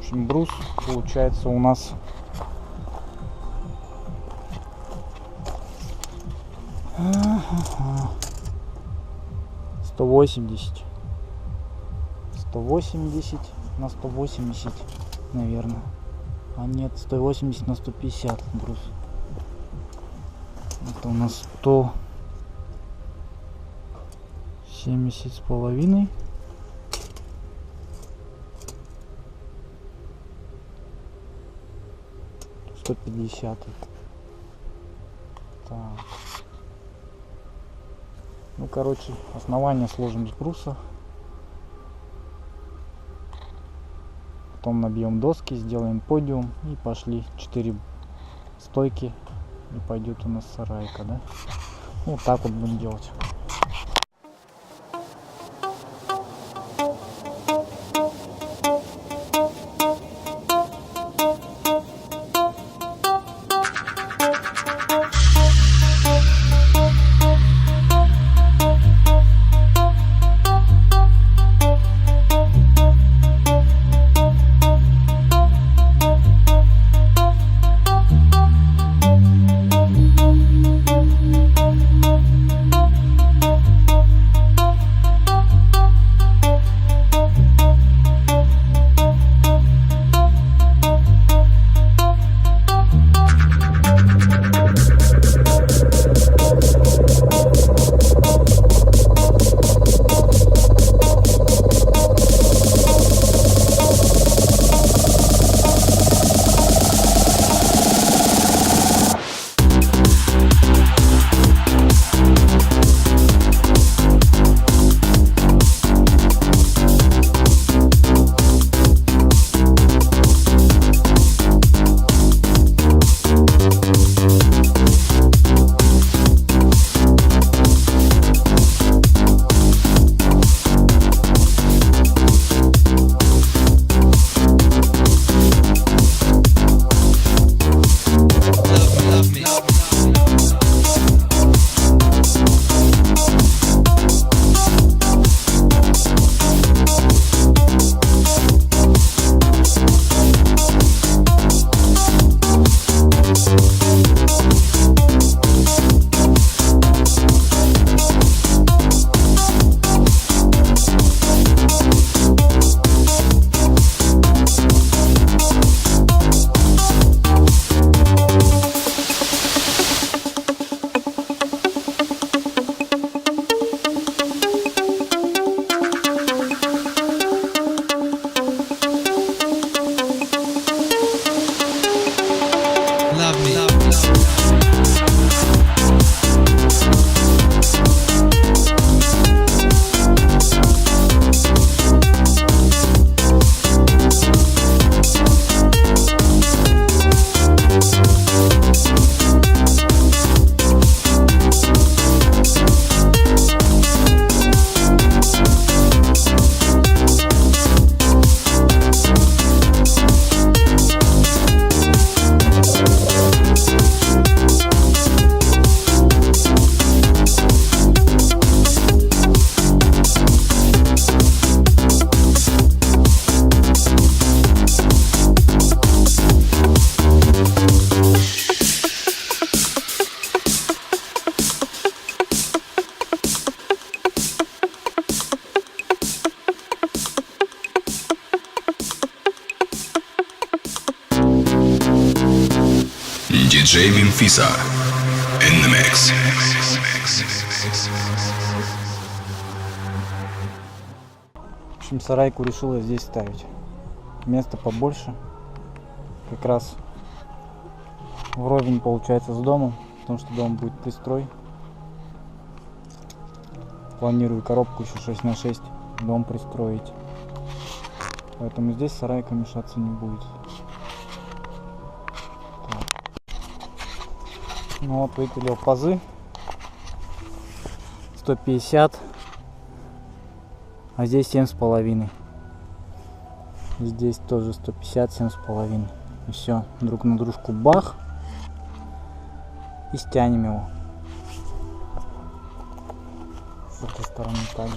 общем, брус получается у нас 180 на 180, наверное. А нет, 180 на 150 брус. Это у нас 170 с половиной. Так. Ну, короче, основание сложим с бруса. Потом набьем доски, сделаем подиум и пошли 4 стойки. И пойдет у нас сарайка, да? Вот так вот будем делать. DJ Memphisa in the mix. В общем, сарайку решила здесь ставить. Место побольше. Как раз вровень получается с домом, потому что дом будет пристрой. Планирую коробку еще 6х6 дом пристроить. Поэтому здесь сарайка мешаться не будет. Так. Ну вот, выпилил пазы. 150. А здесь 7,5. Здесь тоже 150, 7,5. И все, друг на дружку бах. И стянем его. С этой стороны также.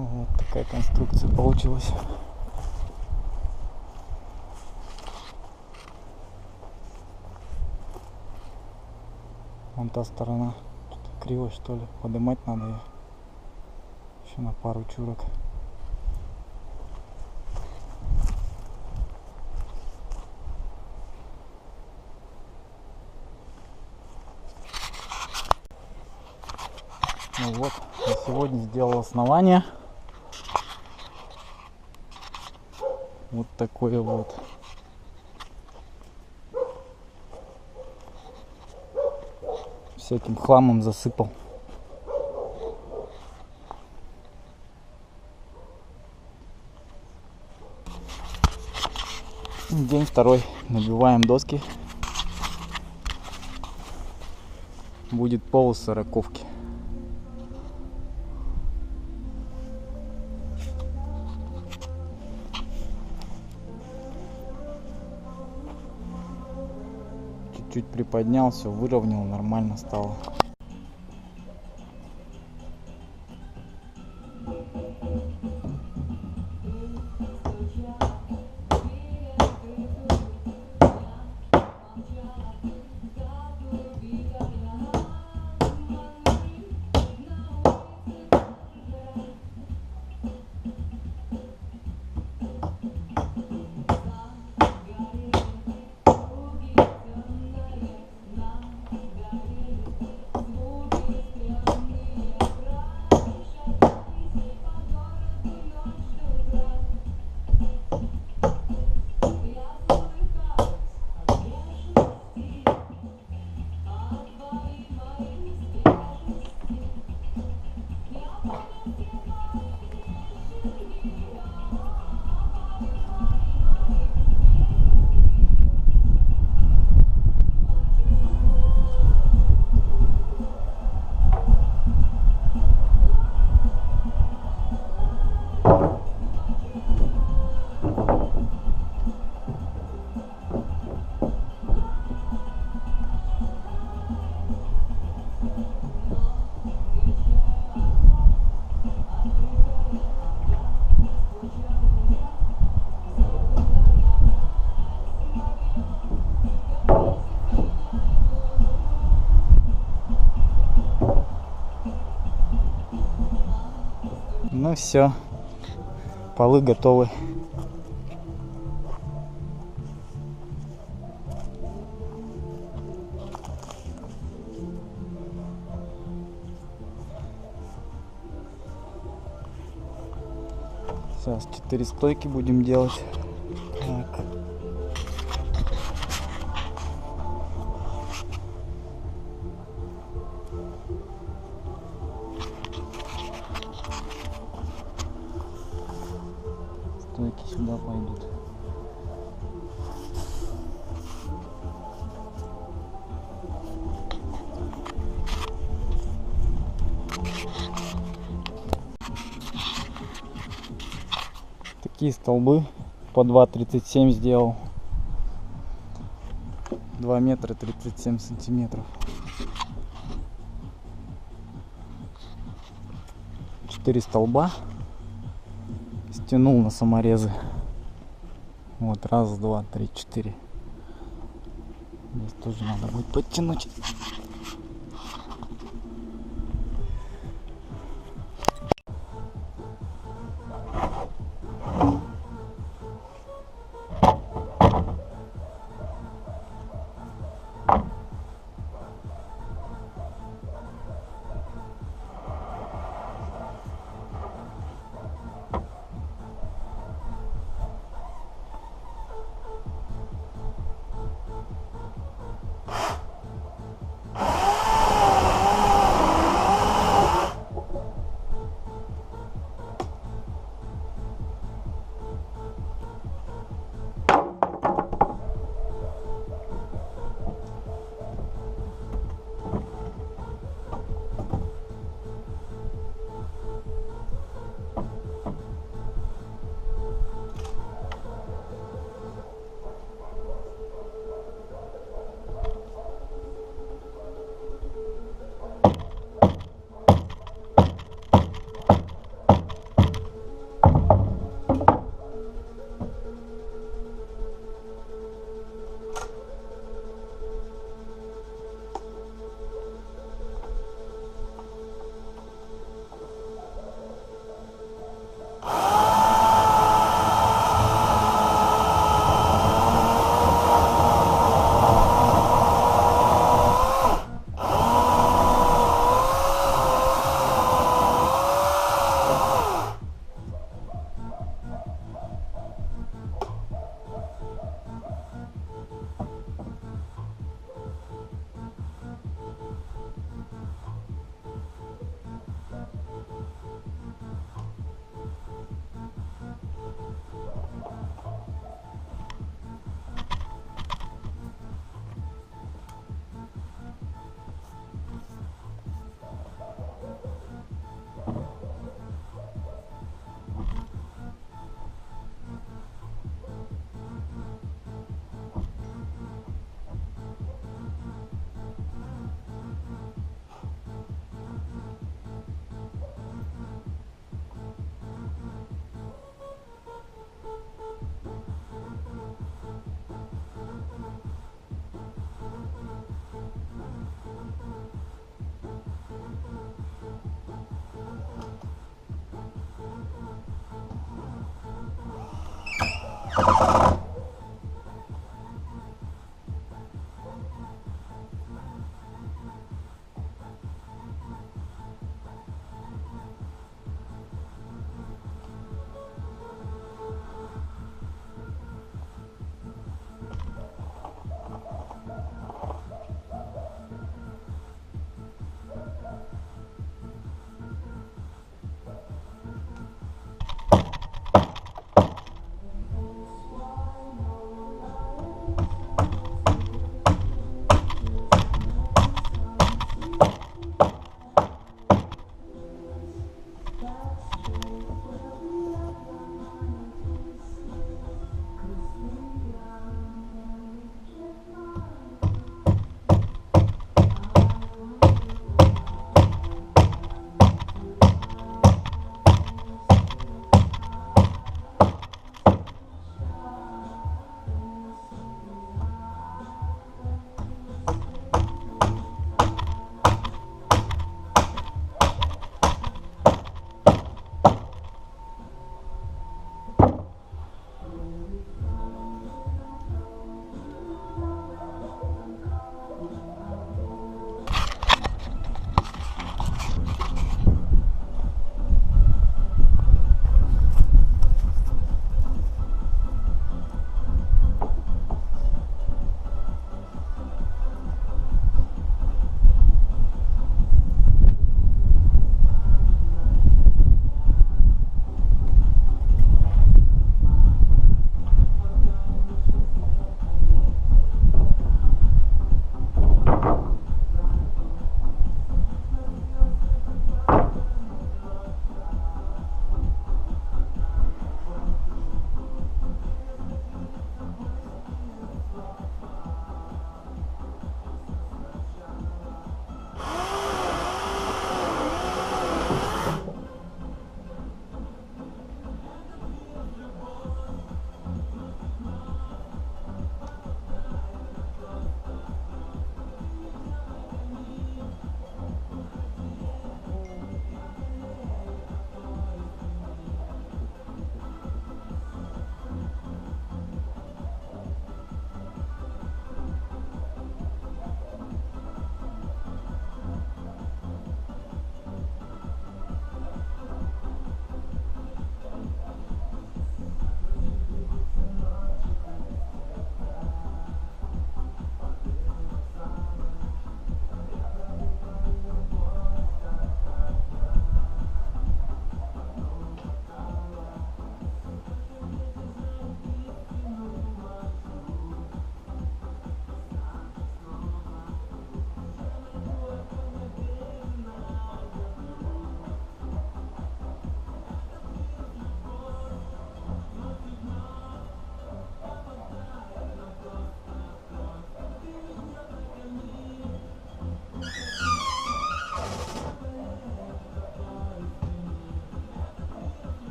Вот такая конструкция получилась. Вон та сторона криво, что ли, поднимать надо ее еще на пару чурок. Ну вот, я сегодня сделал основание. Вот такое вот. Всяким хламом засыпал. День второй. Набиваем доски. Будет пол 40-ки. Чуть-чуть приподнял, все выровнял, нормально стало. Ну все, полы готовы. Сейчас 4 стойки будем делать. Так. Стойки сюда пойдут. Такие столбы по 2,37 сделал. 2 метра 37 сантиметров. 4 столба стянул на саморезы. Вот, раз, два, три, 4. Здесь тоже надо будет подтянуть.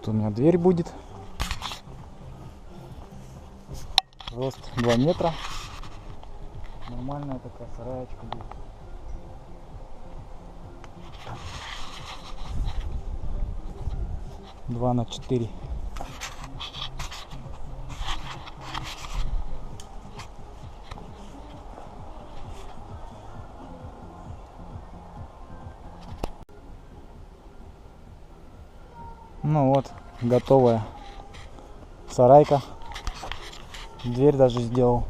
Тут у меня дверь будет. Рост 2 метра. Нормальная такая сараечка будет. Два на 4. Ну вот, готовая сарайка. Дверь даже сделал.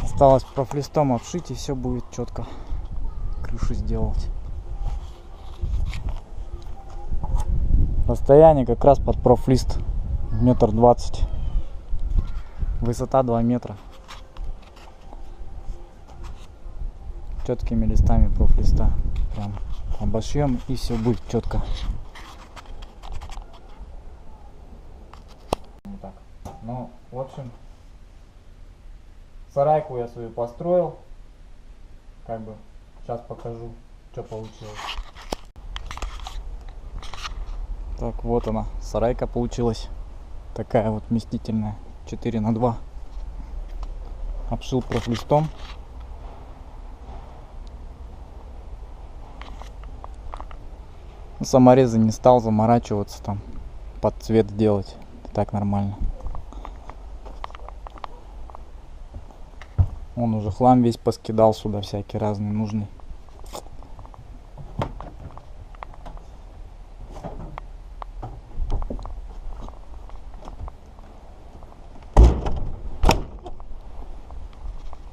Осталось профлистом обшить, и все будет четко. Крышу сделать. Расстояние как раз под профлист. 1,20 м. Высота 2 метра. Четкими листами профлиста. Прям обошьем, и все будет четко. Вот так. Ну, в общем, сарайку я свою построил. Как бы сейчас покажу, что получилось. Так, вот она, сарайка получилась. Такая вот вместительная. 4х2. Обшил профлистом. Саморезы не стал заморачиваться там, под цвет делать. Так нормально. Он уже хлам весь поскидал сюда, всякий разный нужный.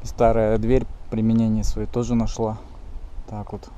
Старая дверь применение свое тоже нашла. Так вот.